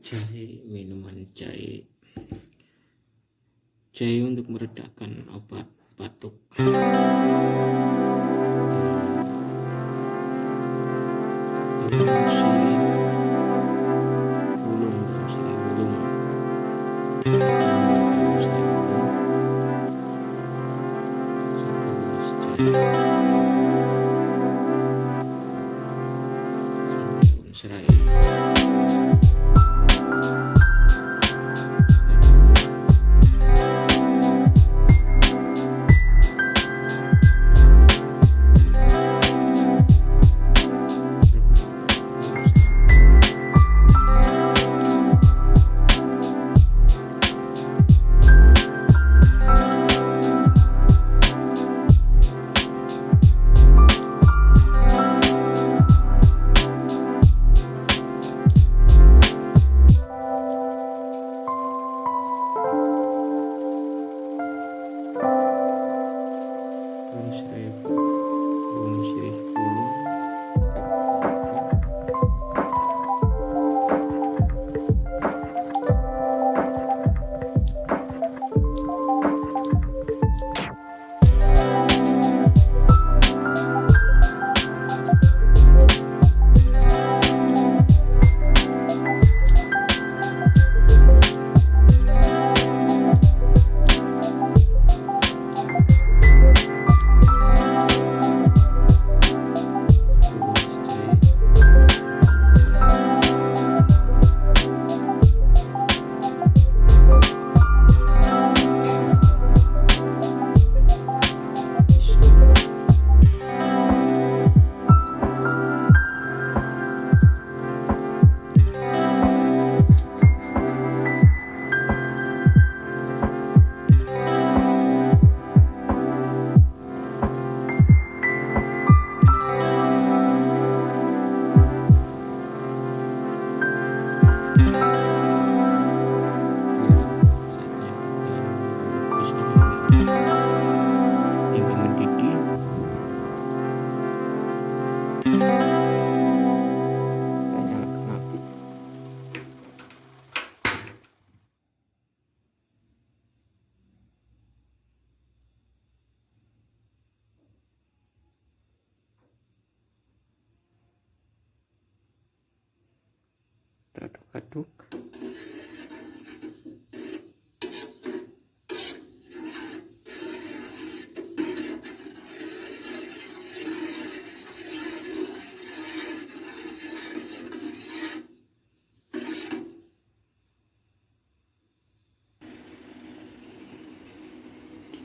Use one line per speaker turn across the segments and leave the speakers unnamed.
Jahe, minuman jahe. Jahe untuk meredakan obat batuk. Daun sirih wuluh, daun sirih wuluh, daun sirih wuluh, satu gelas jahe, daun SERAI. Daun sirih wuluh, hingga mendidih. Kita nyalakan api. Kita aduk-aduk.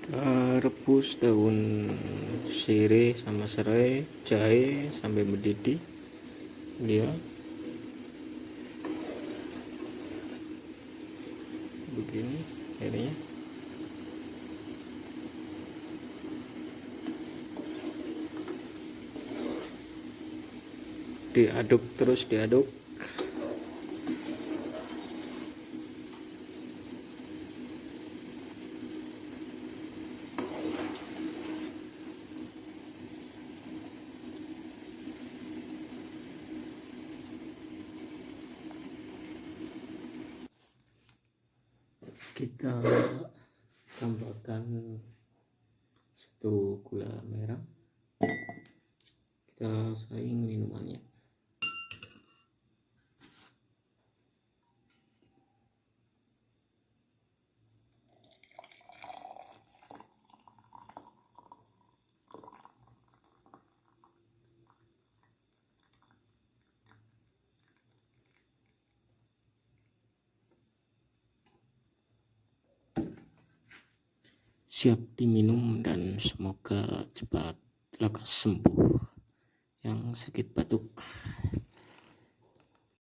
Kita rebus daun sirih sama serai, jahe sampai mendidih. Ya, begini airnya. Diaduk terus, diaduk. Kita tambahkan 1 gula merah. Kita saring minumannya. Siap diminum dan semoga cepat lekas sembuh yang sakit batuk.